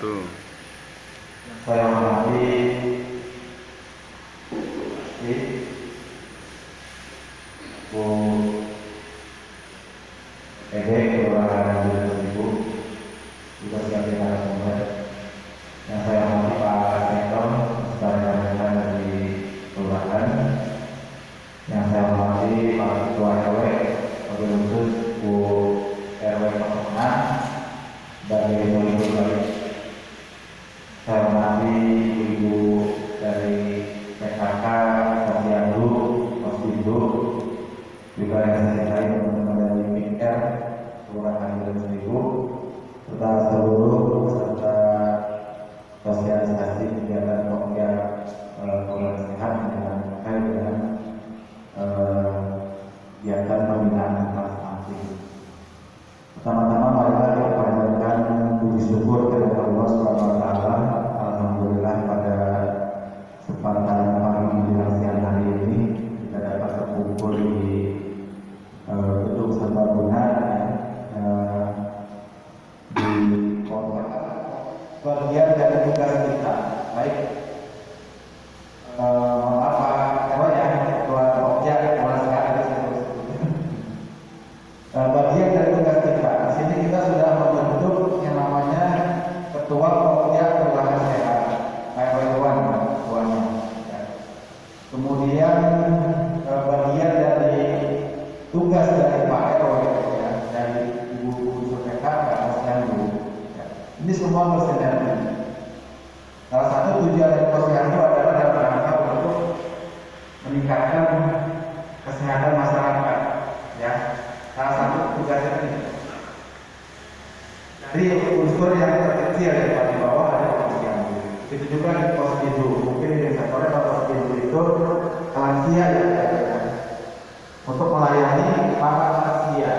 wabarakatuh. Saya hormati Bu Ede Kelurahan Ibu, juga siapkan narasumber. Yang saya hormati Pak Sektor sebagai dari Kelurahan. Yang saya hormati Pak Ketua RW, wabil khusus Bu RW 06 dan Ibu dari saya hormati Ibu dari PKK, Posyandu, Posyandu, juga yang saya cintai teman-teman dari PIR, Kelurahan Ibu, serta seluruh peserta sosialisasi kegiatan Pokja Kelurahan Sehat dengan terkait dengan kegiatan pembinaan masing-masing. Pertama-tama marilah kita panjatkan puji syukur kepada Allah Subhanahu wa taala. Alhamdulillah pada kesempatan pagi menjelang siang hari ini kita dapat berkumpul di gedung serbaguna di kota bagian dari tugas kita. Baik, apa ya ketua Pokja Kelurahan Sehat bagian dari tugas kita. Di sini kita sudah membentuk yang namanya Ketua Pokja Kelurahan Sehat, RW 1 ketuanya. Kemudian bagian dari tugas dari Pak RW, ya, dari Ibu Guru PK, Pak Posyandu. Ini semua bersinergi. Salah satu tujuan dari Posyandu adalah dalam rangka untuk meningkatkan kesehatan masyarakat. Ya, salah satu tugasnya ini. Dari unsur yang terkecil ya di bawah ada Posyandu. Itu juga di Posyandu. Mungkin di sektornya Posyandu itu lansia ya, untuk melayani para lansia.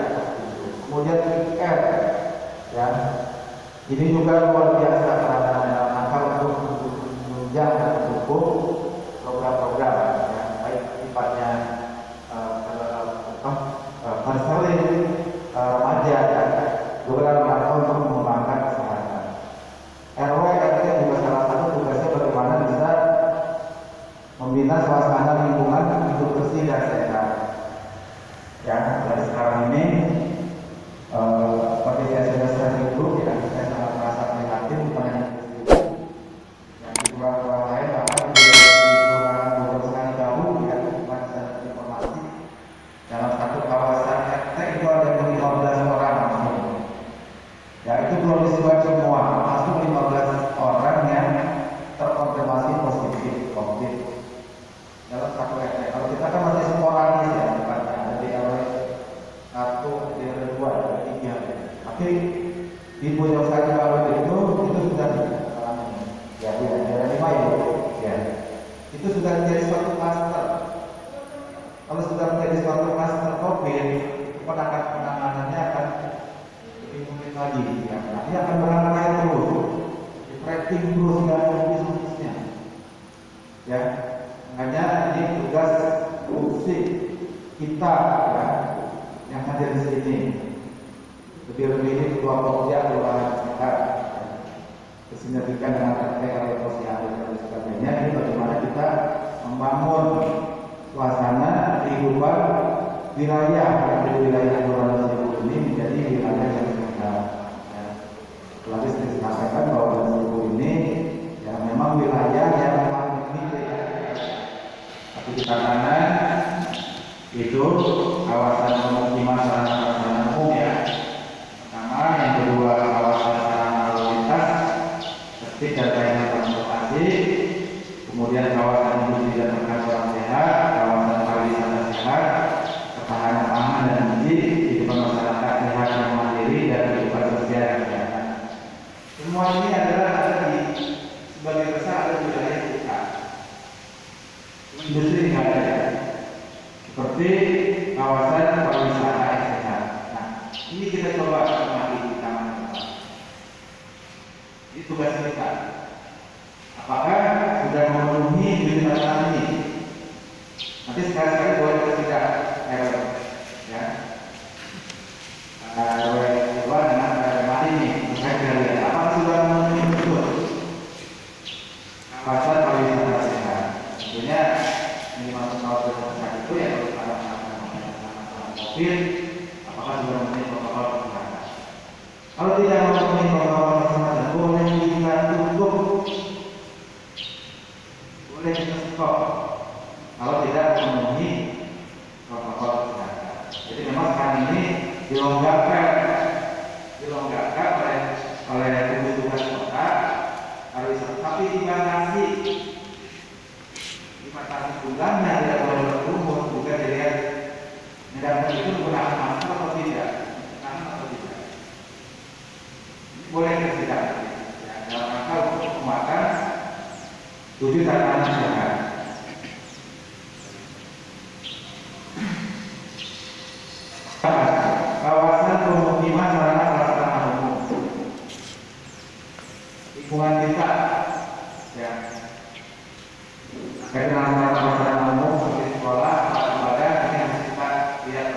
Kemudian IR, ya, ini juga luar biasa dalam rangka untuk menunjang dan mendukung program-program, ya, baik sifatnya konseling remaja, ya, juga dalam rangka untuk mengembangkan kesehatan. RW katanya juga salah satu tugasnya bagaimana bisa membina suasana lingkungan hidup bersih dan sehat. Ya, dari sekarang ini seperti saya sudah sering itu, ya, saya sangat merasa prihatin bukan hanya itu, yang di luar lain bahkan di kelurahan Bogor sekali jauh, ya, bukan saya informasi dalam satu kawasan RT itu ada 15 orang langsung. Ya, itu belum disebut semua, masuk 15 orang yang terkonfirmasi positif COVID dalam satu RT. Kalau kita kan masih sporadis ya, bukan ada di RW 1, di RW 2, di RW 3. Tapi di Bojong Sari Baru itu sudah ya, di RW 5 ya. Itu sudah menjadi suatu klaster. Kalau sudah menjadi suatu klaster COVID, penanganannya akan lebih mungkin lagi. Ya. Nanti akan berangkat terus, di tracking terus dan bisnisnya. Ya. Makanya ini tugas fungsi kita, ya, yang hadir di sini. Lebih-lebih ini Ketua Pokja Kelurahan Sehat, bersinergikan dengan RT RW Posyandu dan sebagainya. Ini bagaimana kita membangun suasana kehidupan wilayah yang dari wilayah Kelurahan Ibu ini menjadi wilayah yang sehat. Ya. Lagi saya sampaikan bahwa Ibu ini ya memang wilayah yang di kanan itu kawasan pemukiman sarana prasarana umum, ya. Pertama, yang kedua kawasan sarana lalu lintas, tertib dan layanan transportasi, kemudian kawasan industri dan perkantoran sehat, kawasan pariwisata sehat, ketahanan pangan dan gizi, kehidupan masyarakat sehat yang mandiri dan kehidupan sosial yang sehat. Semua ini adalah ada di sebagai besar ada wilayah kita. Industri nggak ada, ya. Seperti kawasan pariwisata yang sehat. Nah, ini kita coba amati di taman kota. Ini tugas kita. Apakah sudah memenuhi tuntutan ini? Nanti sekali-sekali boleh kita RW, ya. RW 2 dengan RW ini, saya lihat apakah sudah memenuhi ya, dalam rangka untuk penguatan 7 tatanan sehat. Kawasan pemukiman sarana prasarana umum lingkungan desa, ya, terkait dengan sarana prasarana umum seperti sekolah, tempat ibadah, ini harus kita lihat.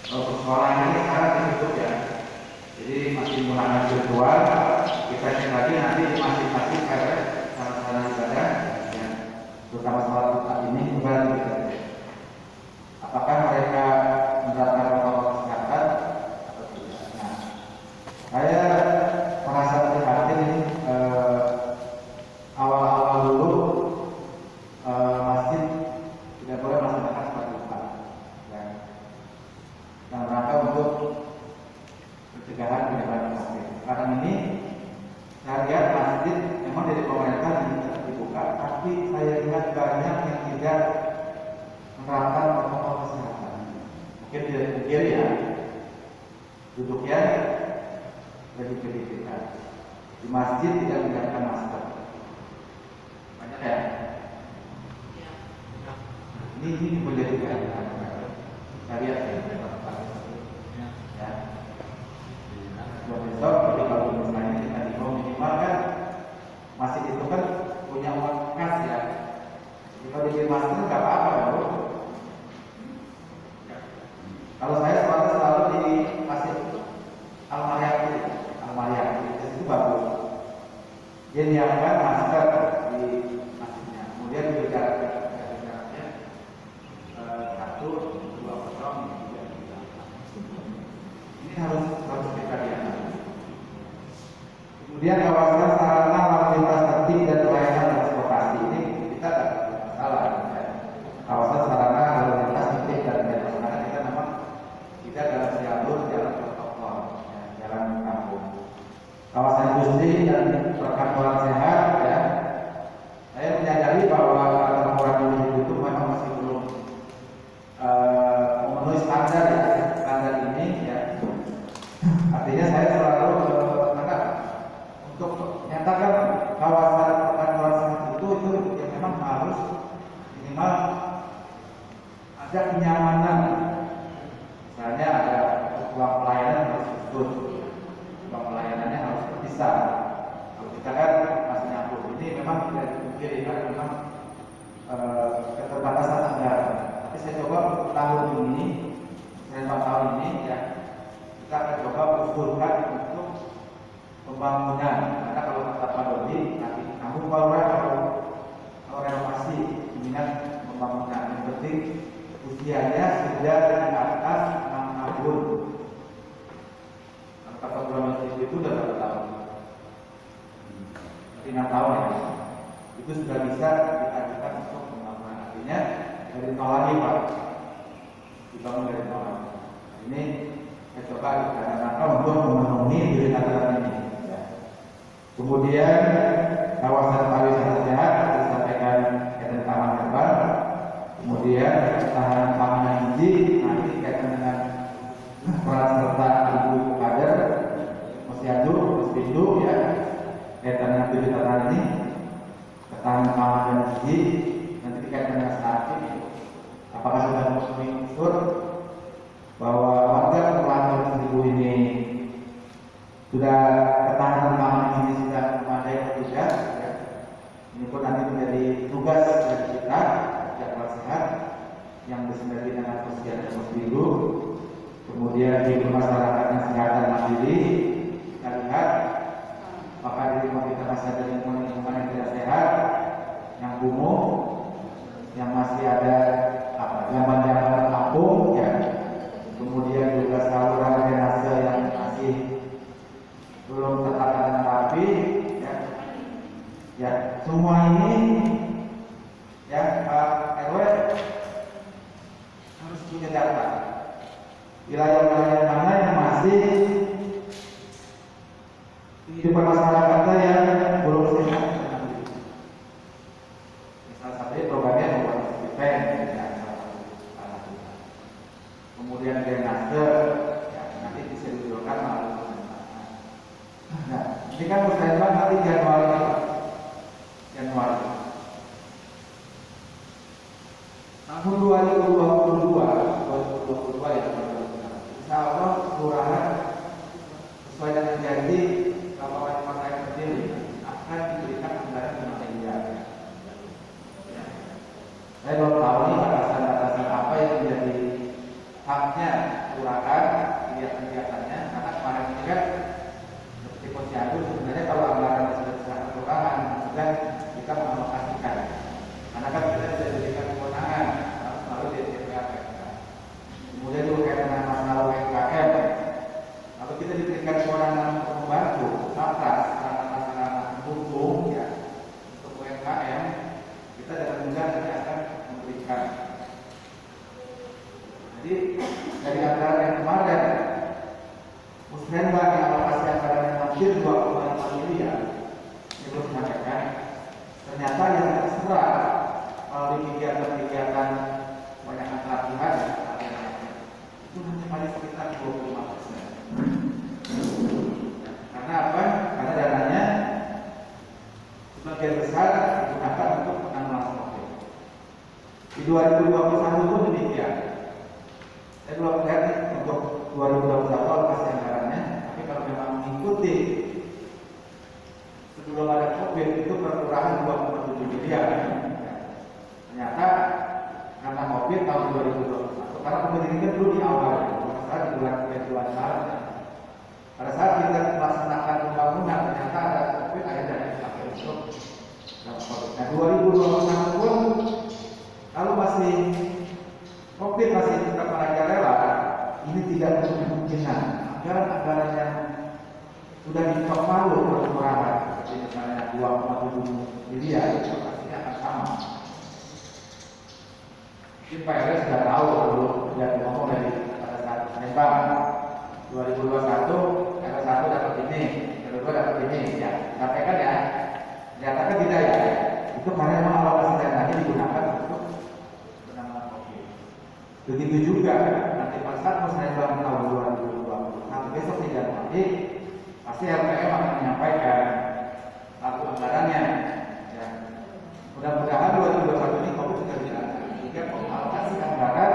Untuk sekolah ini sekarang ditutup, ya, jadi masih menggunakan virtual. Kita cek lagi nanti di masing-masing sarana ibadah, ya, terutama sholat Jumat ini kembali kita cek apakah mereka menerapkan protokol kesehatan atau tidak. Nah, saya merasa prihatin awal-awal dulu masjid tidak boleh melaksanakan sholat Jumat, ya, dalam rangka untuk pencegahan penyebaran COVID. Sekarang ini saya lihat masjid memang dari pemerintah dibuka, tapi saya lihat banyak yang tidak menerapkan protokol kesehatan. Mungkin tidak pikir, ya, duduknya lebih kita di masjid tidak menggunakan masker. Banyak, ya. Ini menjadi keadaan. Saya lihat, ya. Besok jadi kalau misalnya kita dibawa minimal kan masjid itu kan punya uang khas, ya. Kalau bikin masker nggak apa-apa, bro. Kalau saya selalu di masjid Al-Maryam itu bagus. Dia nyiapkan masker di masjidnya, kemudian juga jaraknya 1, 2 potong, 3. Ini harus kita lihat. Kemudian kawasan sarana lalu lintas tertib dan pelayanan transportasi ini kita tidak masalah, ya. Kawasan sarana lalu lintas tertib dan pelayanan kita memang tidak dalam jalur jalan protokol, ya, jalan kampung. Kawasan industri dan perkantoran sehat, ya, saya menyadari bahwa perkantoran industri itu memang masih belum memenuhi standar, ya, standar ini, ya. Artinya saya selalu untuk menyatakan kawasan perkantoran sehat itu yang memang harus minimal ada kenyamanan. Misalnya ada ruang pelayanan harus khusus, ruang pelayanannya harus terpisah. Kalau kita kan masih nyambung, ini memang tidak dipungkiri karena memang keterbatasan anggaran. Tapi saya coba untuk tahun ini, tahun ini, ya, kita akan coba usulkan untuk pembangunan. Karena kalau kata Pak Dodi, nanti kamu kalau renovasi minat pembangunan, yang penting usianya sudah di atas 6 tahun. Kata Pak itu sudah berapa tahun? 6 tahun, ya. Itu sudah bisa diajukan untuk pembangunan. Artinya dari nol lagi, Pak, dibangun dari nol lagi. Ini saya coba karena untuk memenuhi diri tataran ini, ya. Kemudian kawasan pariwisata sehat disampaikan kaitan taman herbal. Kemudian ketahanan pangan gizi nanti kaitan dengan peran serta ibu kader Posyandu, Pospindu, ya, kaitan dengan 7 tatanan ini, ketahanan pangan dan gizi nanti kaitan dengan statis. Apakah sudah memenuhi unsur bahwa warga Kepulauan Seribu ini sudah ketahanan pangan ini sudah memadai atau tidak, ya. Ini pun nanti menjadi tugas dari kita, jadwal sehat yang bersinergi dengan Posyandu dan Pospindu. Kemudian di masyarakat yang sehat dan mandiri, kita lihat apakah di rumah kita masih ada lingkungan yang tidak sehat, yang kumuh, yang masih ada zaman-zaman kampung, ya. Kemudian juga saluran drainase yang masih belum tertata dengan rapi, ya. Ya, semua ini, ya, Pak RW harus punya data. Wilayah-wilayah mana yang masih kehidupan masyarakatnya yang belum sehat. Salah satunya programnya membuat event, ya. Kemudian drainase, ya, nanti bisa diusulkan melalui. Nah, Ini kan musrembang nanti Januari. Tahun 2022 ya, insya Allah kelurahan sesuai dengan janji Kabupaten Pantai Berdiri akan diberikan anggaran 5 miliar. Saya belum tahu nih batasan-batasan apa yang menjadi haknya kelurahan, kegiatan-kegiatannya, karena kemarin ini kan seperti Posyandu sebenarnya kalau anggaran sudah diserahkan kelurahan sudah kita mengalokasikan, karena kan kita tidak diberikan kewenangan harus melalui DPRD. Kemudian juga berkaitan dengan masalah UMKM, kalau kita diberikan kewenangan untuk membantu satgas sarana pendukung ya untuk UMKM, kita dengan mudah nanti akan memberikan. Jadi dari anggaran yang kemarin Musrembang yang alokasi anggaran yang hampir 2,5 miliar itu disampaikan, ternyata yang terserah melalui kegiatan-kegiatan banyak pelatihan itu hanya paling sekitar 25%. Karena apa? Karena dananya sebagian besar digunakan untuk penanggulangan COVID. Di 2021 pun demikian. Saya belum lihat untuk 2021 alokasi anggarannya, tapi kalau memang mengikuti sebelum ada COVID itu perkiraan 2,7 miliar. Ternyata karena COVID tahun 2021, karena COVID ini kan dulu di awal, saat di bulan Maret. Pada saat kita melaksanakan pembangunan, ternyata ada COVID, akhirnya dipakai untuk COVID. Nah 2021 pun kalau masih COVID masih tetap merajalela, ini tidak kemungkinan anggaran-anggaran yang sudah ditok malu kelurahan, seperti misalnya 2,7 miliar itu pastinya akan sama. Mungkin Pak RW sudah tahu dulu sudah ngomong dari pada saat Musrembang 2021 RW 1 dapat ini, RW 2 dapat ini, ya sampaikan ya. Ternyata kan tidak ya. Itu karena memang alokasi dananya digunakan untuk penanganan COVID. Begitu juga nanti pada saat Musrembang tahun 2020 nanti besok di Januari pasti RPM akan menyampaikan satu anggarannya. Ya. Mudah-mudahan 2021 ini COVID sudah dilakukan sehingga alokasi anggaran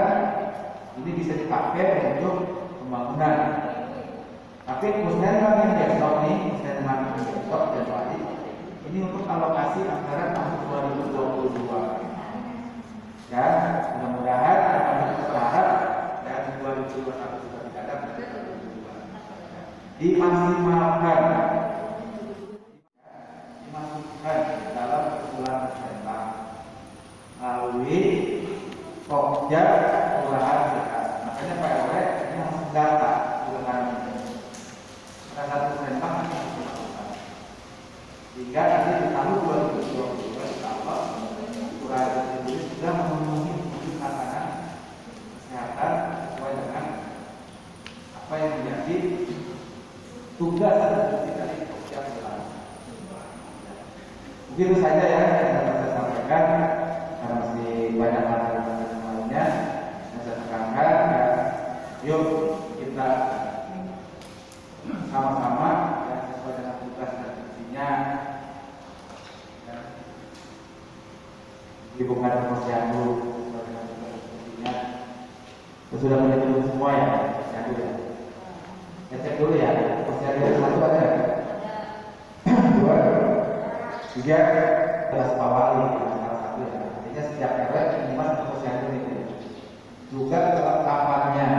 ini bisa dipakai untuk pembangunan. Tapi Musrembang yang besok nih, Musrembang yang besok Januari ini untuk alokasi anggaran tahun 2022. Ya, mudah-mudahan kami berharap dan 2021 sudah tidak ada dimaksimalkan dalam kesimpulan Musrembang melalui Pokja Kelurahan Zakat. Makanya Pak RW ini harus data kelurahan ini. Pada saat Musrembang ini harus dilakukan. Hingga nanti di tahun 2022 insya-Allah kelurahan ini sudah memenuhi tatanan kesehatan sesuai dengan apa yang menjadi tugas dan fungsi dari Pokja Kelurahan. Begitu saja ya yang dapat saya sampaikan, karena masih banyak hal yang lainnya yang saya tekankan. Ya, yuk kita sama-sama ya, sesuai dengan tugas dan fungsinya. Ya. Di bukan Posyandu sesuai dengan tugas dan fungsinya. Kita sudah menyebut semua ya Posyandu ya. Saya cek dulu ya. Posyandu 1 ada ya? 2, 3 adalah Pawali salah satu ya. Artinya setiap RW minimal satu Posyandu itu. Juga kelengkapannya.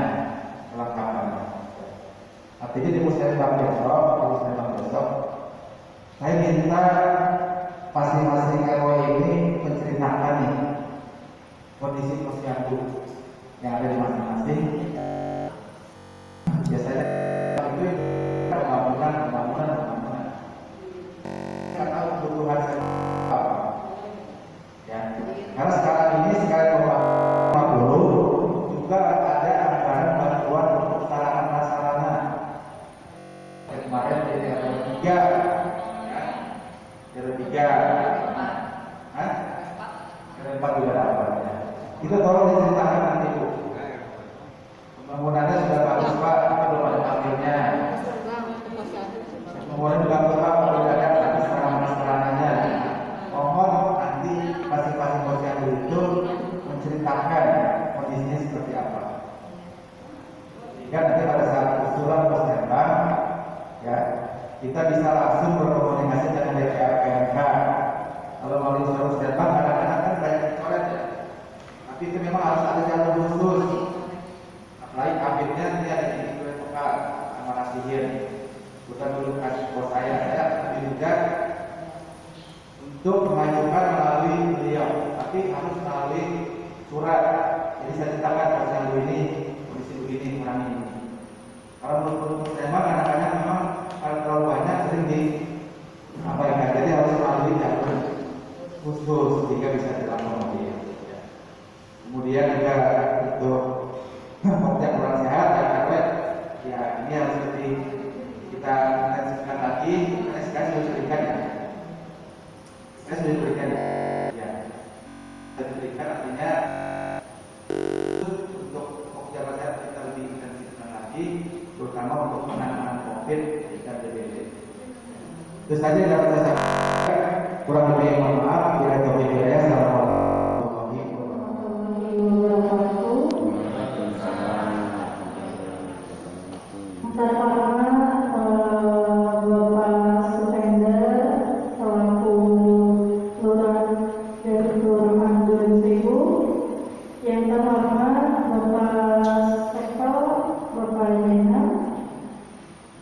Artinya di Musrembang besok, saya minta masing-masing RW ini menceritakan nih kondisi Posyandu yang ada di masing-masing. Biasanya itu pembangunan. Kita tahu kebutuhan apa. Ya, karena sekarang ini sekali pembangunan juga ada anggaran bantuan untuk sarana-prasarana. Kemarin dari RW 3, ya, RW 3, RW 4 juga ada. Itu tolong diceritakan nanti Bu. Pembangunannya sudah bagus Pak, tapi belum ada akhirnya. Pembangunan juga bagus Pak. kita bisa langsung berkomunikasi dengan DPRPMK. Kalau mau disuruh standby, kadang-kadang kan banyak coret ya. Tapi itu memang harus ada jalur khusus. Apalagi kabinnya nanti ada di PMK sama Nasihin. Bukan dulu kasih bos saya tapi juga untuk mengajukan melalui beliau, tapi harus melalui surat. Jadi saya ceritakan kalau ini kondisi begini kurang ini. Kalau menurut tema kadang-kadang memang kalau terlalu banyak sering diabaikan, jadi harus melalui jalur khusus sehingga bisa dilakukan dia. Kemudian juga untuk objek kurang sehat dan karpet, ya ini harus seperti kita intensifkan lagi. Sekarang sudah diberikan ya. Saya sudah diberikan ya. Sudah diberikan artinya untuk pejabatnya kita lebih intensifkan lagi, terutama untuk penanganan COVID dan DBD. Itu saja yang dapat saya sampaikan. Kurang lebih mohon maaf. Bila taufiq hidayah. Assalamualaikum warahmatullahi wabarakatuh.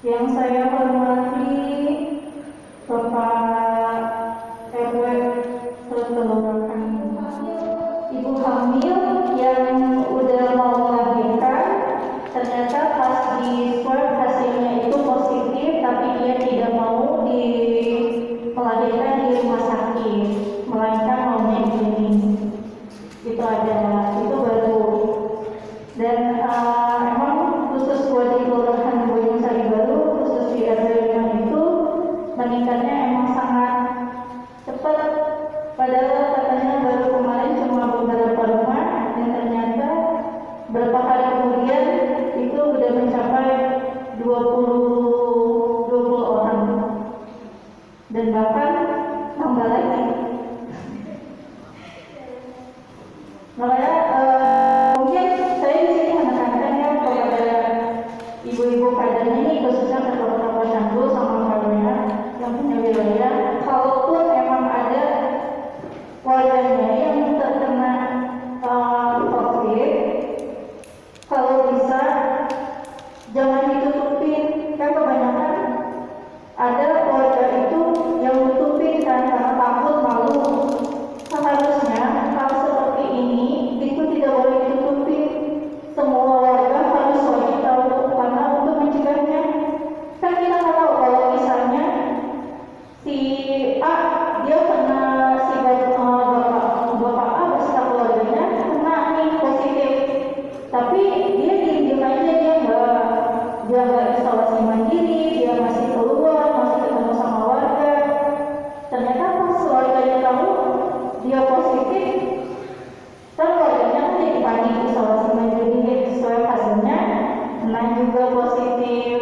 Yang saya hormati Bapak RW Kelurahan, Ibu hamil yang udah mau melahirkan, ternyata pas di swab hasilnya itu positif, tapi dia tidak mau melahirkan di rumah sakit, melainkan maunya di sini. Itu baru. Dan emang khusus buat di Kelurahan Boyong Sari Baru, khusus di RW itu meningkatnya emang sangat cepat. Padahal katanya baru kemarin cuma beberapa rumah, dan ternyata berapa hari kemudian itu udah mencapai 20 orang, dan bahkan tambah lagi. Makanya mungkin saya di sini menekankannya kepada ibu-ibu kadernya ini, khususnya kepada Posyandu sama kadernya yang punya wilayah, kalaupun emang ada warganya yang terkena COVID, kalau bisa jangan ditutupin. Kan kebanyakan ada warga itu yang tutupin kan karena takut, malu. Seharusnya hal seperti ini itu tidak boleh ditutupin. Semua warga harus wajib tahu karena untuk mencegahnya. Kan kita nggak tahu kalau misalnya si A dia kena si bapak A beserta keluarganya kena nih positif, tapi dia diem aja, dia nggak isolasi mandiri, dia masih keluar, masih ketemu sama warga. Ternyata pas warganya tahu dia positif, kan warganya kan jadi panik, isolasi mandiri, sesuai hasilnya kena juga positif.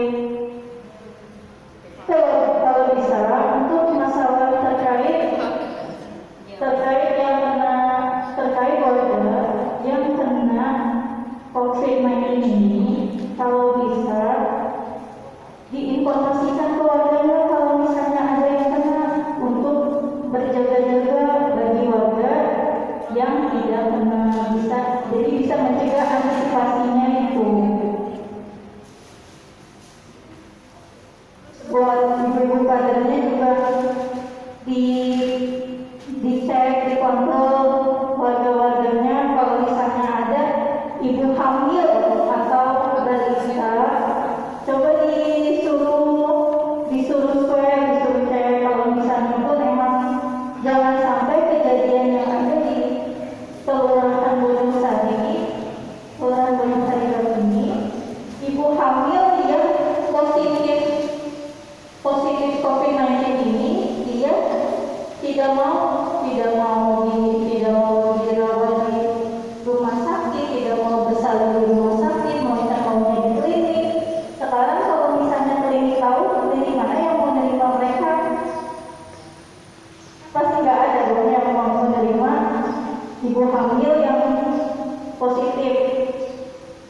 Kalau bisa untuk masalah terkait warga yang kena COVID-19 ini, kalau bisa diinformasikan ke warganya kalau misalnya ada yang kena, untuk berjaga-jaga bagi warga yang tidak kena, jadi bisa mencegah antisipasinya itu. Buat ibu-ibu kadernya juga dicek, dikontrol warga-warganya kalau misalnya ada ibu hamil atau balita, coba disuruh swab, disuruh cek. Kalau misalnya pun emang jangan sampai kejadian yang ada di Kelurahan Boyong Sari ini, ibu hamil yang positif COVID-19 ini, dia tidak mau dirawat di rumah sakit, tidak mau bersalin di rumah sakit, maunya di klinik. Sekarang kalau misalnya klinik tahu, klinik mana yang mau menerima mereka? Pasti nggak ada dong yang mau menerima ibu hamil yang positif.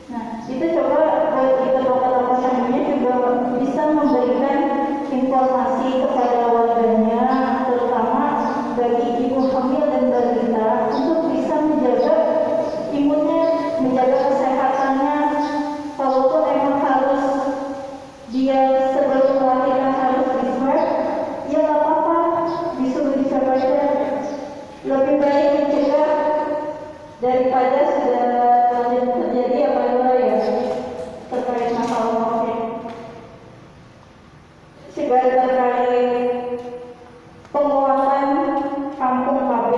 Nah, itu coba buat kita dokter-dokter juga bisa memberikan informasi kepada warganya, terutama bagi ibu hamil dan balita untuk bisa menjaga imunnya, menjaga kesehatannya. Walaupun emang harus dia sebelum melahirkan harus di swab, ya nggak apa-apa, disuruh diswab aja. Lebih baik mencegah daripada sudah terjadi apa ya terkait masalah COVID. Segala terkait penguatan kampung KB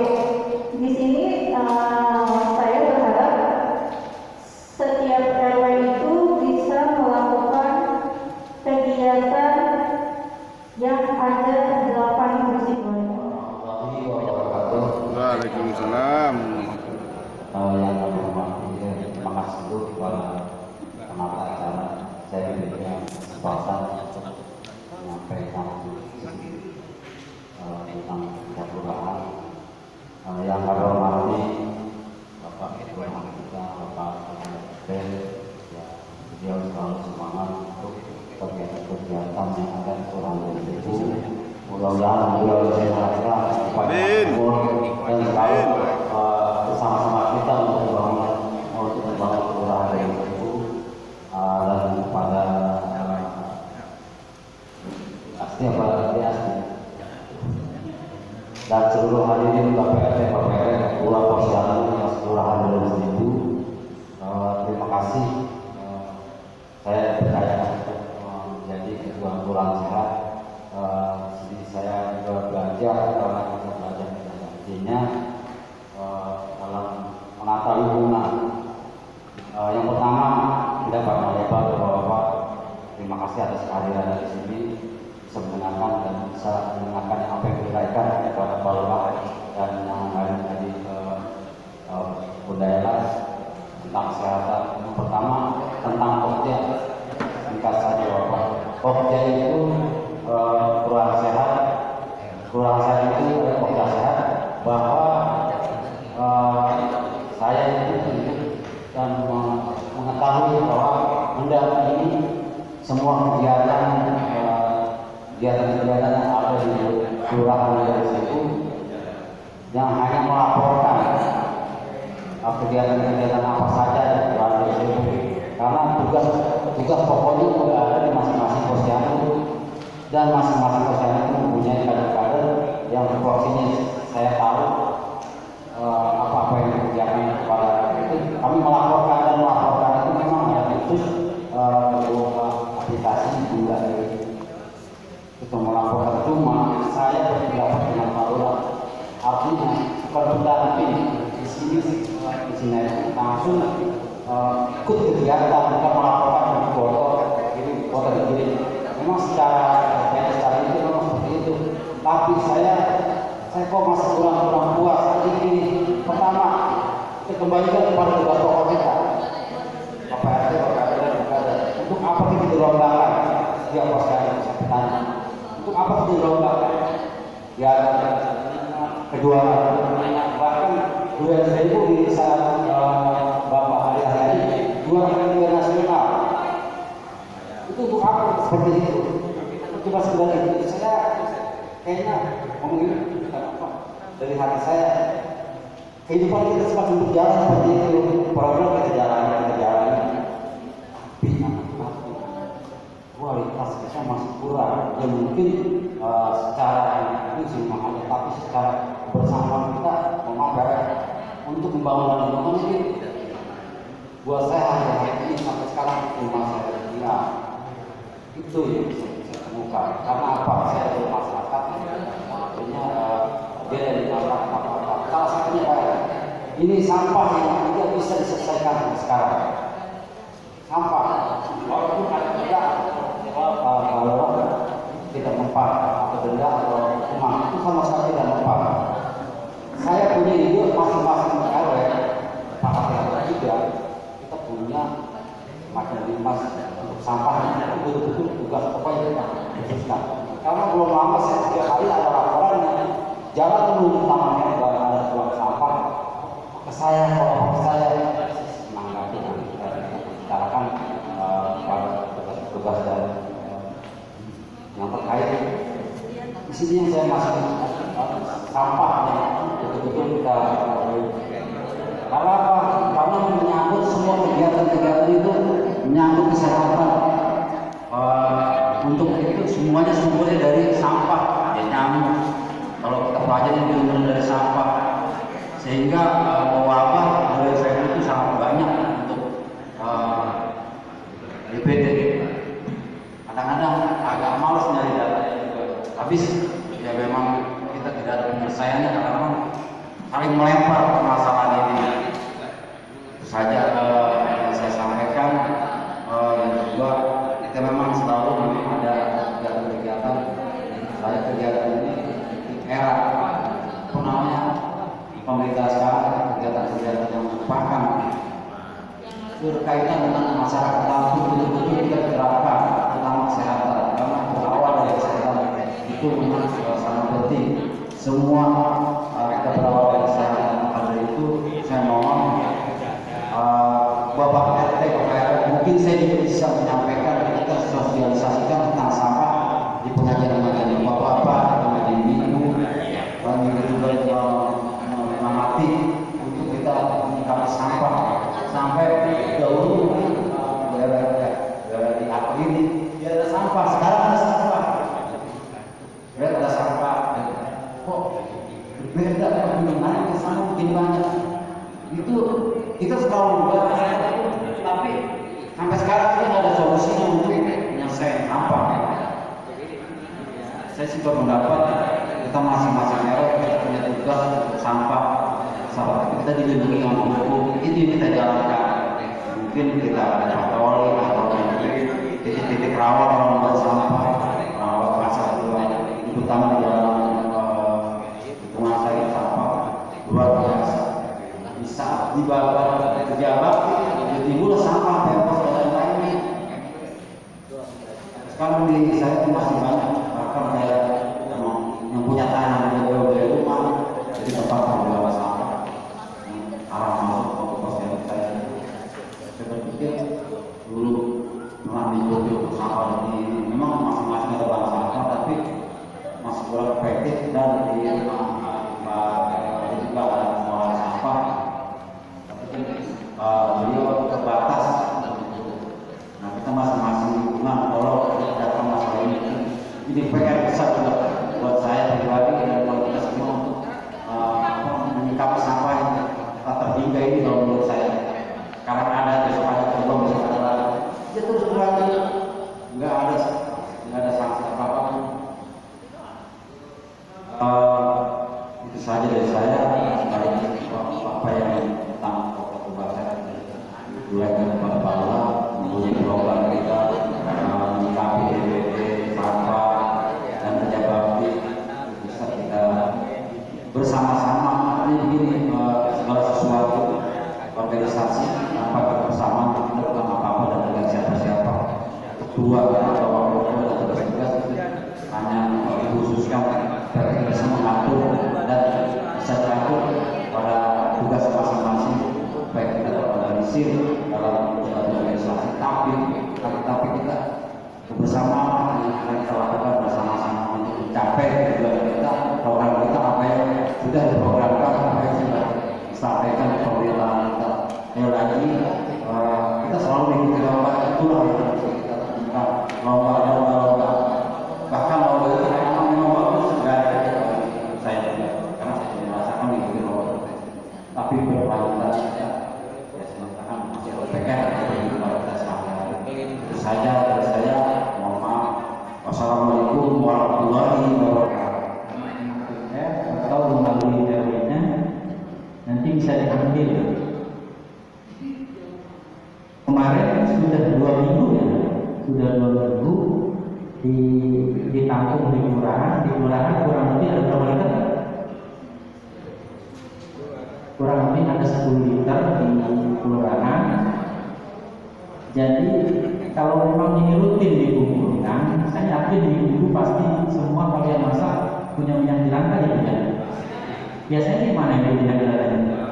di sini, saya berharap setiap RW itu bisa melakukan kegiatan yang ada 8 kursi. Waalaikumsalam. Yang kami hormati, terima kasih dulu kepada penata acara. Saya diberikan kesempatan untuk menyampaikan tentang kelurahan. Yang kami hormati Bapak Ketua kita, Bapak Ben, ya, beliau selalu semangat untuk kegiatan-kegiatan yang ada di kelurahan itu. Mudah-mudahan beliau sehat-sehat, dan selalu bersama-sama kita untuk membangun kelurahan itu, dan kepada setiap dan seluruh hadirin KPRT, KPR, Kelurahan Posyandu, Kelurahan Dalam Seribu. Terima kasih. Saya percaya untuk menjadi ketua kelurahan sehat. Jadi saya juga belajar karena kita belajar intinya dalam menata lingkungan. Yang pertama, tidak banyak lebar Bapak. Terima kasih atas kehadiran di sini, bisa mendengarkan dan bisa mendengarkan apa yang diberikan kepada Bapak dan yang lain tadi budaya tentang kesehatan. Yang pertama tentang Pokja, singkat saja Bapak. Pokja itu kelurahan sehat. Kelurahan sehat itu adalah Pokja sehat, bahwa saya itu dan mengetahui bahwa mendampingi semua kegiatan yang ada di kelurahan dari situ, yang hanya melaporkan kegiatan-kegiatan apa saja di kelurahan dari situ, karena tugas pokoknya sudah ada di masing-masing posyandu, dan masing-masing posyandu mempunyai kader-kader yang tupoksinya saya tahu apa-apa yang dikerjakan kepada itu. Kami melaporkan itu memang ya khusus aplikasi juga itu melaporkan. Cuma saya berpendapat dengan Pak Lurah, artinya bukan pendamping di sini langsung ikut kegiatan, bukan melaporkan di foto ini. Memang secara itu memang seperti itu, tapi saya kok masih kurang puas. Ini pertama, kita kembalikan kepada tugas pokok kita, Bapak RT, Bapak RW, untuk apa kita dilombakan setiap posyandu. Saya bertanya, untuk apa kita dilombakan? Ya, kedua, bahkan 2000 di saat Bapak hari juara Liga Nasional. Itu untuk apa seperti itu? Cuma sekedar itu. Saya kayaknya ngomong ini bukan apa dari hati saya. Kehidupan kita semakin berjalan seperti itu, program kita jalani. Tapi kualitas kita masih kurang. Ya mungkin secara ini sih makanya, tapi secara bersama kita untuk membangun lingkungan ini, buat saya hari ini sampai sekarang rumah saya tinggal itu yang saya temukan. Karena apa? Saya dari masyarakat, artinya dia dari masyarakat. Salah satunya ini sampah yang tidak bisa diselesaikan sekarang. Sampah, walaupun ada kalau tidak mempan atau denda atau hukuman, itu sama sekali tidak mempan. Saya punya ide masing-masing RW, Pak RW juga, kita punya macam limas untuk sampah, betul-betul tugas pokoknya kita khususkan. Karena belum lama saya 3 kali ada laporan yang jalan menuju tamannya ada buang sampah. Ke saya, kalau saya menanggapi kita bicarakan pada tugas-tugas yang terkait Di sini yang saya masuk sampah yang betul-betul kita karena apa? Karena menyangkut semua kegiatan-kegiatan itu menyangkut kesehatan. Untuk itu semuanya sumbernya dari sampah, ya nyamuk. Kalau kita pelajari benar dari sampah, sehingga wabah dari itu sangat banyak untuk DPD. Kadang-kadang agak malas nyari data juga. Habis ya memang kita tidak ada penyelesaiannya karena memang saling melempar permasalahan ini. Itu saja yang saya sampaikan. Dan juga kita memang selalu ada kegiatan-kegiatan. Saya kegiatan ini era apa namanya pemerintah sekarang, kegiatan-kegiatan yang merupakan berkaitan dengan masyarakat langsung betul-betul kita terapkan tentang kesehatan, karena berawal dari kesehatan itu memang sangat penting. Semua kita berawal dari kesehatan. Pada itu saya mohon Bapak RT, Bapak RW, mungkin saya juga bisa menyampaikan, kita sosialisasikan tentang sampah di pengajian-pengajian Bapak-bapak, pengajian ibu, dan juga mengamati untuk kita menyikapi sampah sampai dahulu daerah di aku ini dia ada sampah, sekarang ada sampah, ada sampah, kok berbeda dengan ke sana mungkin banyak. Itu kita selalu bahas, tapi sampai sekarang kita nggak ada solusinya untuk menyelesaikan sampah. Saya sih berpendapat kita masing-masing daerah kita punya tugas untuk sampah, tapi kita dilindungi oleh hukum. Itu yang kita jalankan. Mungkin kita ada patroli atau titik-titik rawan yang membuat sampah, rawat masalah terutama di dalam lingkungan saya sampah luar biasa. Di saat di bawah pejabat timbul sampah pempos dan lain-lain. Sekarang di saya itu masih banyak, bahkan saya yang punya tanah yang dari rumah jadi tempat membawa sampah arah masuk ke pos yang saya berpikir dulu pernah dibutuh sampah ini memang masing-masing ada bahan sampah tapi masih kurang efektif dan di juga ada pengelola sampah. Beliau terbatas. Nah kita masing-masing lingkungan kalau ada masalah ini PR besar juga buat saya pribadi dan buat kita semua untuk menyikapi sampah yang tak terhingga ini kalau menurut saya. Karena ada besok ada terbuang besok ada lagi. Ya terus berarti nggak ada sanksi apa-apa. Itu saja dari saya. Apa yang tentang mulai dari kepala, mempunyai program kita menyikapi DPD, sampah dan pejabat bisa kita bersama-sama. Ini begini, segala sesuatu organisasi tanpa kebersamaan kita bukan apa-apa dan dengan siapa-siapa. Kedua atau waktu atau tugas hanya dikhususkan kita bisa mengatur dan bisa diatur pada tugas masing-masing, baik kita terorganisir dalam organisasi tapi kita kebersamaan yang kita lakukan bersama-sama untuk mencapai tujuan kita, program kita apa yang sudah diprogramkan, apa yang sudah disampaikan ke pemerintahan kita. Sekali lagi kita selalu mengikuti lomba, itulah yang kita temukan lomba, bahkan lomba itu memang bagus sekali saya juga karena saya merasakan mengikuti lomba tapi berkualitas ya sementara masih PR berkualitas sehari-hari. Itu saja dari saya, mohon maaf. Wassalamualaikum warahmatullahi wabarakatuh. Atau melalui teorinya nanti bisa diambil. Kemarin sudah 2 minggu ya, sudah 2 minggu ditampung di kelurahan kurang lebih ada berapa liter? Kurang lebih ada 10 liter di kelurahan. Jadi kalau memang ini rutin dikumpulkan, saya yakin di ibu pasti semua kalau yang masak punya minyak jelantah ya punya. Biasanya di mana yang minyak jelantah?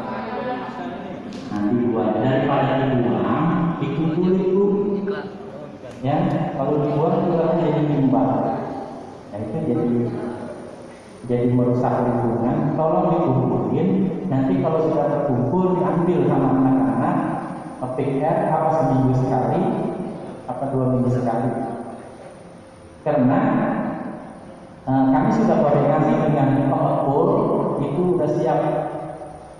Nanti buat daripada dibuang, dikumpul itu. Ya, kalau dibuang juga jadi limbah. Ya itu jadi jadi merusak lingkungan, tolong dikumpulin. Nanti kalau sudah terkumpul diambil sama anak-anak, PR apa seminggu sekali, apa 2 minggu sekali. Karena kami sudah koordinasi dengan pengepul, itu sudah siap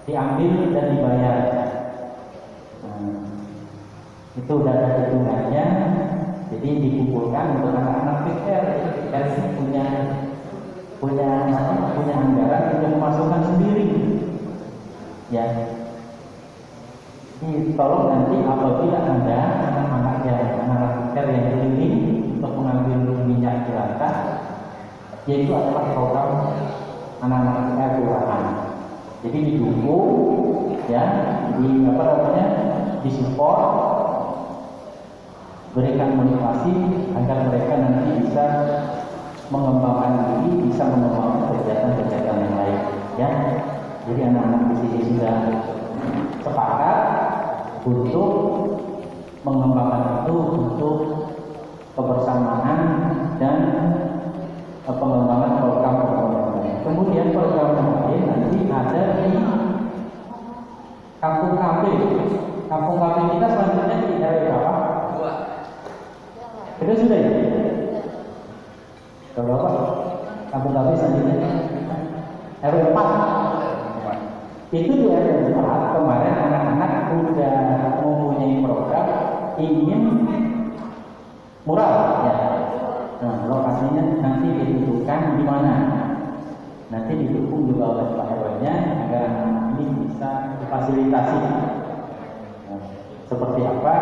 diambil dan dibayar. Itu sudah ada hitungannya. Jadi dikumpulkan untuk anak-anak PR. PR punya anggaran untuk memasukkan sendiri. Ya. Jadi tolong nanti apabila ada anak-anak PR yang keliling untuk mengambil minyak jelantah, yaitu adalah program anak-anak PR kelurahan. Jadi didukung, ya, disupport, berikan motivasi agar mereka nanti bisa mengembangkan diri, bisa mengembangkan kegiatan-kegiatan yang lain. Ya, jadi anak-anak di sini sudah sepakat untuk mengembangkan itu untuk kebersamaan dan pengembangan program-program lain. Kemudian program lain nanti ada di Kampung KB. Kampung KB kita selanjutnya di RW berapa? 2. Itu sudah ya? Berapa? Kampung KB selanjutnya RW 4. Itu di RW 4 kemarin anak-anak sudah mempunyai program ingin mural, ya. Nah, lokasinya nanti ditentukan di mana. Nanti didukung juga oleh Pak RW-nya agar anak-anak ini bisa difasilitasi. Nah, seperti apa?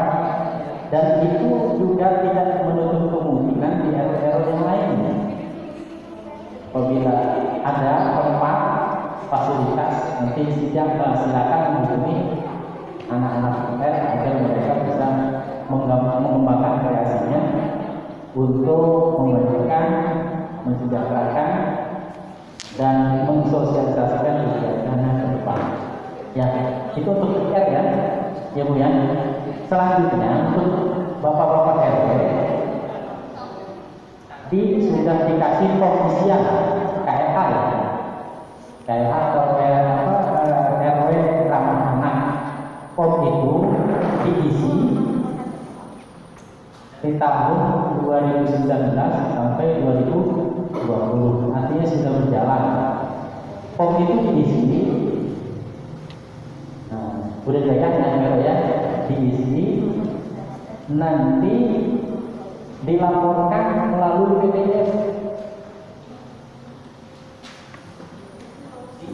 Dan itu juga tidak menutup kemungkinan di RW-RW yang lainnya. Apabila ada tempat fasilitas, nanti silakan menghubungi anak-anak PR agar mereka bisa mengembangkan kreasinya untuk memberikan, mensejahterakan dan mensosialisasikan kegiatannya ke depan. Ya, itu untuk PR ya, ya Bu ya. Selanjutnya untuk bapak-bapak RW, sudah dikasih pengisian KLH ya, KLH atau RW ramah anak. Form itu diisi di tahun 2019 sampai 2020, artinya sudah berjalan. Form itu diisi, udah dilihat ya, diisi, nanti dilaporkan melalui PDF,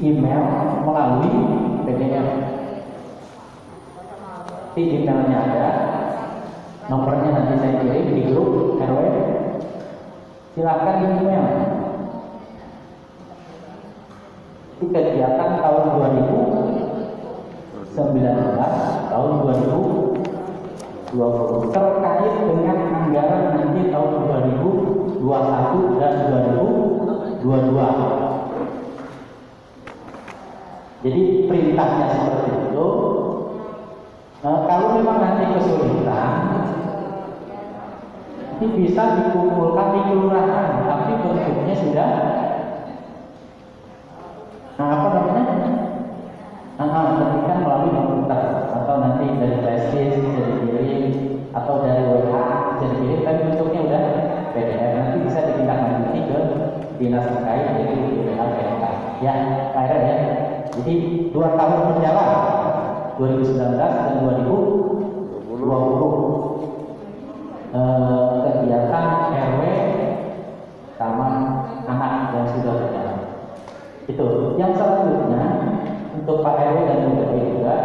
email melalui PDF. Di emailnya ada, nomornya nanti saya kirim di grup RW. Silakan di email. Itu kegiatan tahun 2019, tahun 2020 terkait dengan anggaran nanti tahun 2021 dan 2022. Jadi perintahnya seperti itu. Kalau memang nanti kesulitan, ini bisa dikumpulkan di kelurahan, tapi bentuknya sudah kan melalui komputer atau nanti dari flashdisk jadi kirim atau dari WA jadi kirim, tapi bentuknya udah PDF, nanti bisa ditindaklanjuti ke dinas terkait yaitu BPK. Ya, Pak RW ya. Jadi 2 tahun berjalan, 2019 dan 2020 kegiatan RW taman anak yang sudah berjalan. Itu. Yang selanjutnya untuk Pak RW dan Bu RW juga,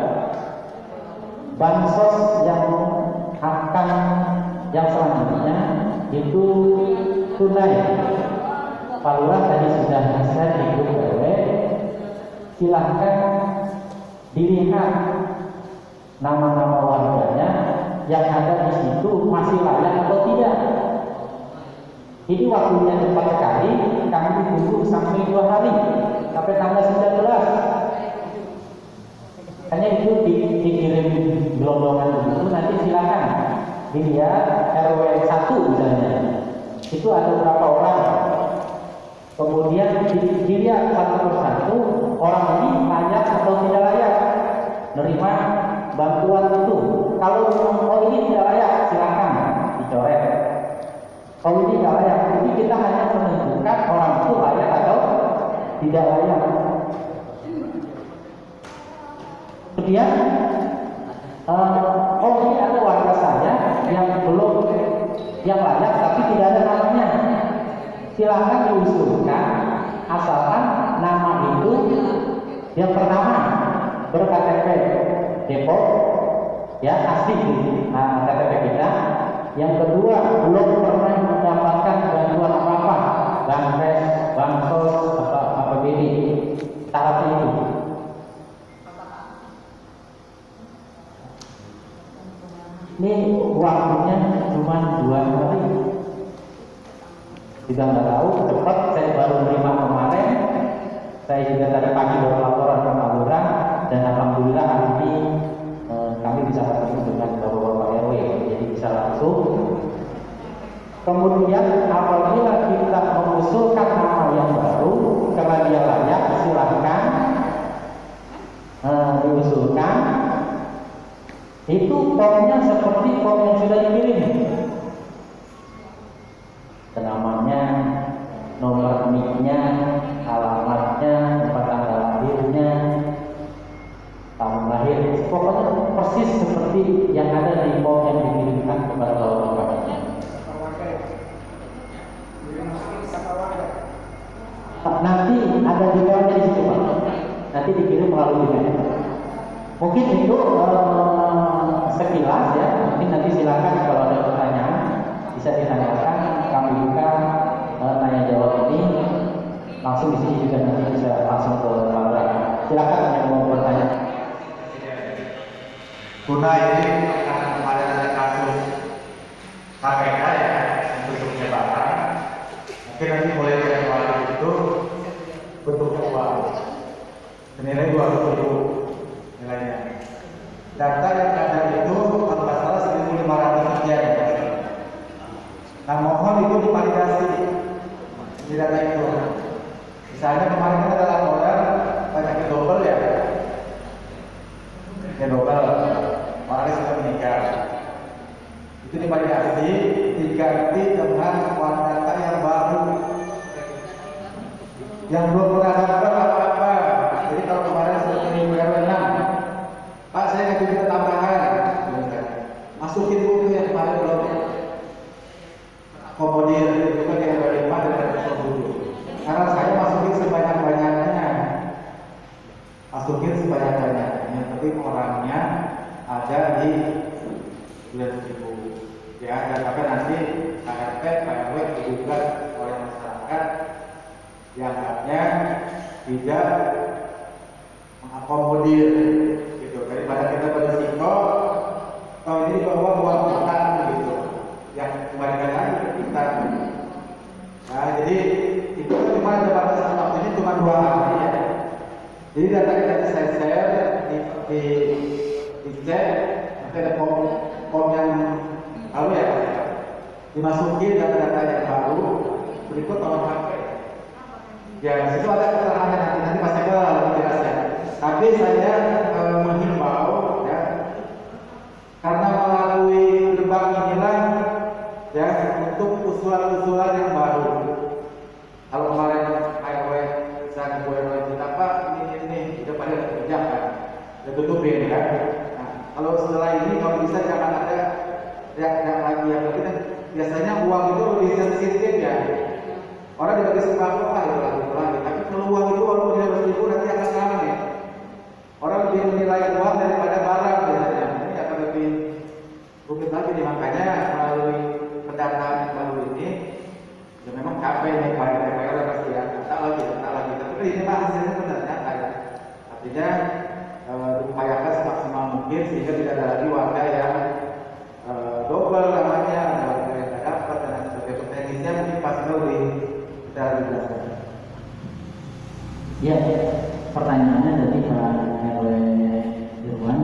bansos yang selanjutnya itu tunai. Pak Lurah tadi sudah bisa di grup RW. Silahkan dilihat nama-nama warganya yang ada di situ masih layak atau tidak. Ini waktunya cepat sekali, kami tunggu sampai 2 hari, sampai tanggal 19. Hanya itu dikirim gelondongan begitu, nanti silakan dilihat RW 1 misalnya. Itu ada berapa orang Kemudian dilihat satu persatu orang ini layak atau tidak layak menerima bantuan itu. Kalau ini tidak layak, silakan dicoret. Kalau ini tidak layak, jadi kita hanya menentukan orang itu layak atau tidak layak. Kemudian, ini ada warga saya yang belum yang layak tapi tidak ada namanya. Silakan diusulkan asalkan nama itu yang pertama ber-KTP Depok, ya asli KTP kita. Yang kedua belum pernah mendapatkan bantuan apa-apa, banpres, bansos, APBD. Syaratnya itu. Ini waktunya cuma 2 hari. Kita nggak tahu, cepat. Saya baru menerima kemarin. Saya juga tadi pagi baru laporan ke Pak Lurah, dan alhamdulillah hari ini kami bisa ketemu dengan Bapak-Bapak RW, jadi bisa langsung. Kemudian apabila kita mengusulkan nama yang baru karena dia layak, silakan diusulkan. Itu formnya seperti form yang sudah dikirim. Namanya, nomor NIK-nya, alamatnya, tempat tanggal lahirnya, tahun lahir, pokoknya persis seperti yang ada di form yang dikirimkan kepada Bapak-Bapak. Nanti ada detailnya di situ, Pak. Nanti dikirim melalui email. Mungkin itu sekilas ya. Mungkin nanti silakan kalau ada pertanyaan bisa ditanyakan. Kami buka tanya jawab ini langsung di sini juga, nanti bisa langsung ke Pak. Silakan yang mau bertanya. Guna ini karena kemarin ada kasus KPK ya untuk jabatan, mungkin nanti mulai dari malam itu bentuknya uang senilai 200.000 nilainya. Data yang ada itu kalau nggak salah 1.500 sekian. Nah, mohon itu divalidasi di data itu. Misalnya kemarin ada laporan banyak double ya, double orangnya sudah meninggal. Itu divalidasi, diganti dengan data yang baru, yang belum pernah dapat apa-apa. Jadi kalau kemarin seperti RW 6, Pak saya ngasih kita tambahan, masukin buku yang kemarin belum komodir itu kan yang RW 5 dan RW 7. Karena saya masukin sebanyak-banyaknya, yang penting orangnya ada di bulan itu. Ya, dan apa nanti KRT, KRW digugat oleh masyarakat dianggapnya tidak mengakomodir gitu. Daripada kita berisiko kalau ini bahwa buat kita gitu, yang kembalikan lagi ke kita. Nah, jadi itu cuma ada batasan waktunya cuma 2 hari ya. Jadi data kita share, dicek, nanti ada form yang baru ya, dimasukin data-data yang baru berikut nomor HP. Ya, di situ ada keterangan nanti Mas Eko lebih jelas ya. Tapi saya menghimbau ya, karena melalui gerbang inilah ya untuk usulan-usulan yang baru. Kalau kemarin RW misalnya RW kita Pak ini udah pada kerja kan, udah tutupin kan. Nah, kalau setelah ini kalau bisa jangan ada yang lagi yang lebih kan biasanya uang itu lebih sensitif ya. Orang dibagi sembako itu lagi. Tapi kalau uang itu walaupun 500.000 nanti akan ramai ya. Orang lebih menilai uang daripada barang biasanya. Ini akan lebih rumit lagi nih, makanya melalui pendataan baru ini ya memang capek nih para DPR pasti ya tak lagi. Tapi ini mah hasilnya benar nyata ya. Artinya diupayakan semaksimal mungkin sehingga tidak ada lagi warga yang double namanya, ada warga yang tidak dapat dan sebagainya. Teknisnya mungkin pasti lebih kita jelaskan. Ya, pertanyaannya dari Pak RW Irwan,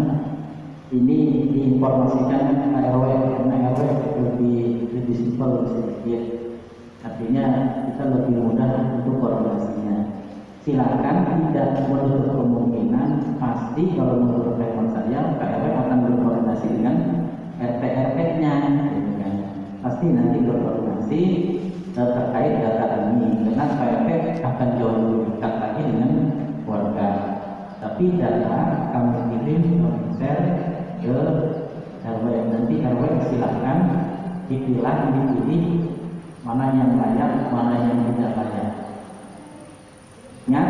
ini diinformasikan RW lebih simpel sedikit. Artinya kita lebih mudah untuk koordinasinya. Silakan, tidak menutup kemungkinan pasti kalau menurut hemat saya KRW akan berkoordinasi dengan RT-RT-nya, gitu kan. Pasti nanti berkoordinasi terkait data ini, karena KRW akan jauh lebih dekat lagi dengan warga. Tapi data kami kirim share ke RW. Nanti RW silakan dipilah, dipilih mana yang layak, mana yang tidak layak. Ya,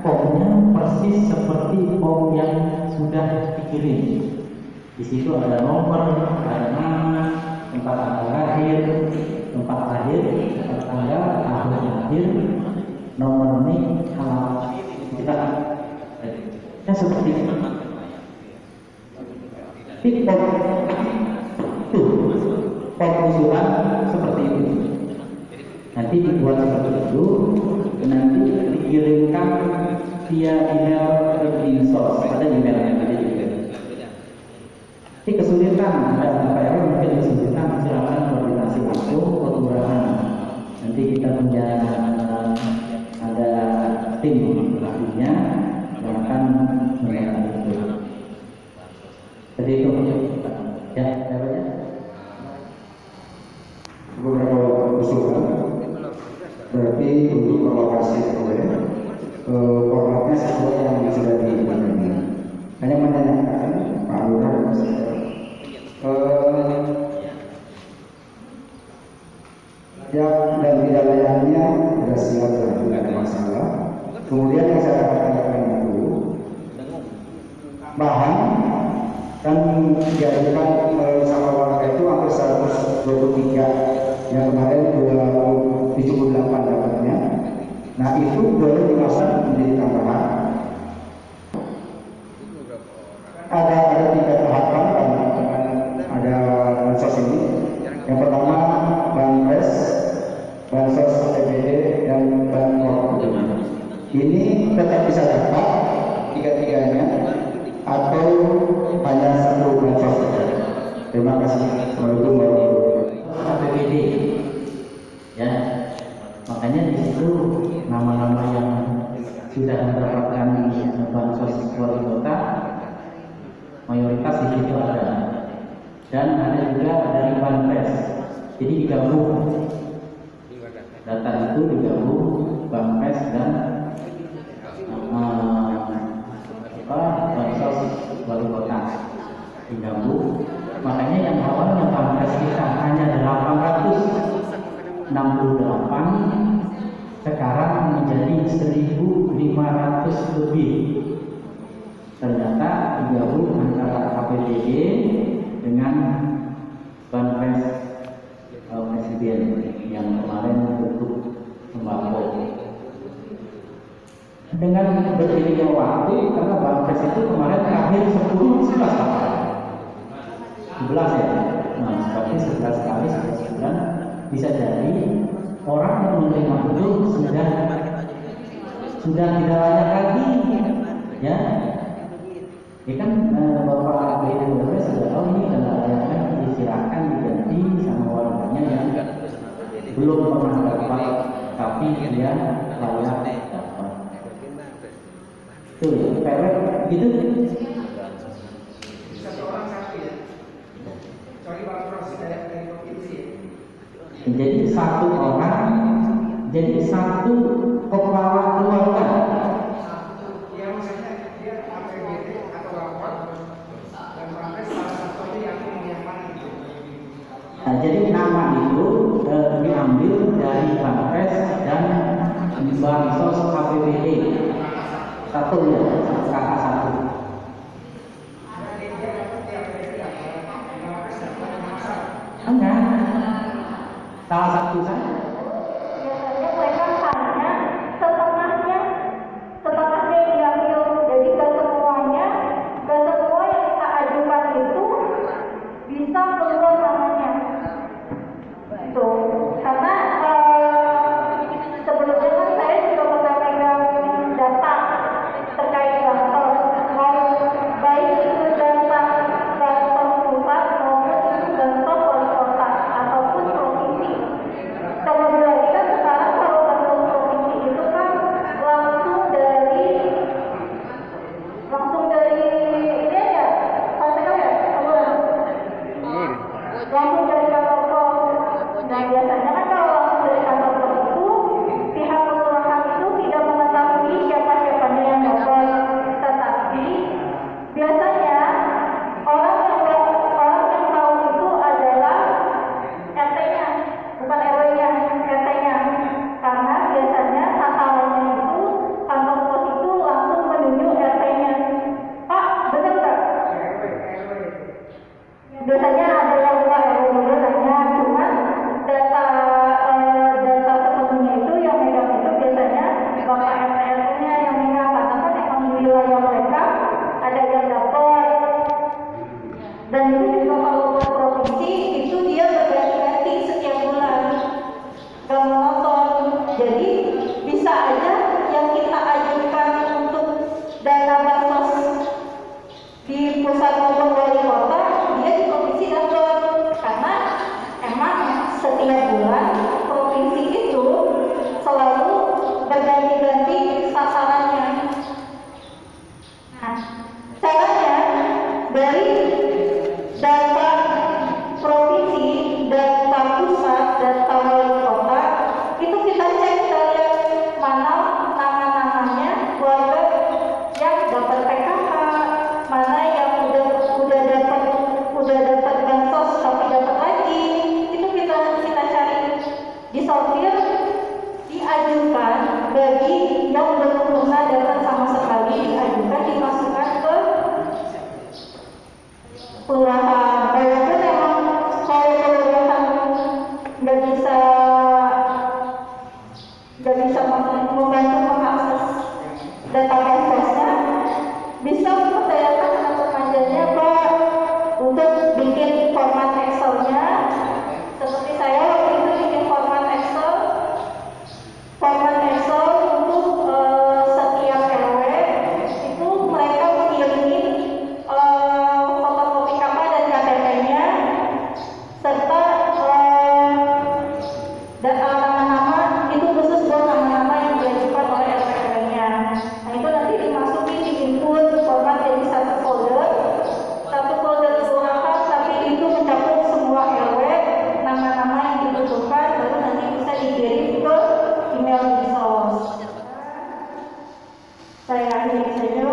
formnya persis seperti form yang sudah dikirim. Di situ ada nomor, ada nama, tempat tanggal lahir, tempat lahir, tempat tanggal, tahun lahir, nomor ini, alamat. Kita ya seperti itu. Itu form usulan seperti itu. Nanti dibuat seperti itu, nanti dikirimkan via email Dinsos, ada emailnya tadi juga. Tapi kesulitan, ada KRW mungkin kesulitan, silakan koordinasi langsung ke kelurahan. Nanti kita punya ada tim ahlinya yang akan menangani itu. Jadi itu ya, caranya. Beberapa usulan. Berarti untuk lokasi RW formatnya sesuai yang sudah dibangun. Hanya menanyakan Pak Lurah, ya dan tidak layaknya sudah siap dan tidak ada masalah. Kemudian yang saya akan tanyakan itu bahan kan diajukan sama warga itu hampir 123, yang kemarin 78 dapatnya. Nah itu boleh dimasang menjadi tambahan. Ada 3 tahapan ada bansos ini. Yang pertama banpres, bansos APBD dan banpor. Ini tetap bisa dapat 3-tiganya atau hanya 1 bansos saja. Terima kasih. Assalamualaikum warahmatullahi wabarakatuh. APBD, ya, makanya di situ nama-nama yang sudah mendapatkan bansos wali kota mayoritas di situ ada, dan ada juga dari banpres. Jadi digabung data itu, digabung banpres dan bansos wali kota digabung. Makanya yang awalnya banpres kita hanya 868, sekarang menjadi 1.500 lebih. Ternyata digabung antara APBD dengan banpres presiden yang kemarin bentuk sembako. Dengan beriringnya waktu, karena banpres itu kemarin terakhir 11 ya. Nah, seperti 11 kali 11 bulan, bisa jadi orang yang menerima itu sudah tidak layak lagi, ya. Ya kan Bapak BNPB sudah tahu ini tidak layaknya, disilakan diganti sama warganya yang belum pernah dapat tapi dia layak dapat. Tuh ya, pewek gitu. Jadi satu orang, jadi satu kepala keluarga. Nah, jadi nama itu diambil dari banpres dan bansos APBD. Satu ya, kakak satu. Enggak, salah satu saja. Biasanya mereka hanya setengahnya diambil, jadi ke semuanya, ke semua yang kita ajukan itu bisa keluar namanya. Itu karena sebelumnya kan saya juga pernah pegang data terkait bansos, baik itu data bansos pusat maupun itu bansos wali kota ataupun provinsi. Saya akhiri saja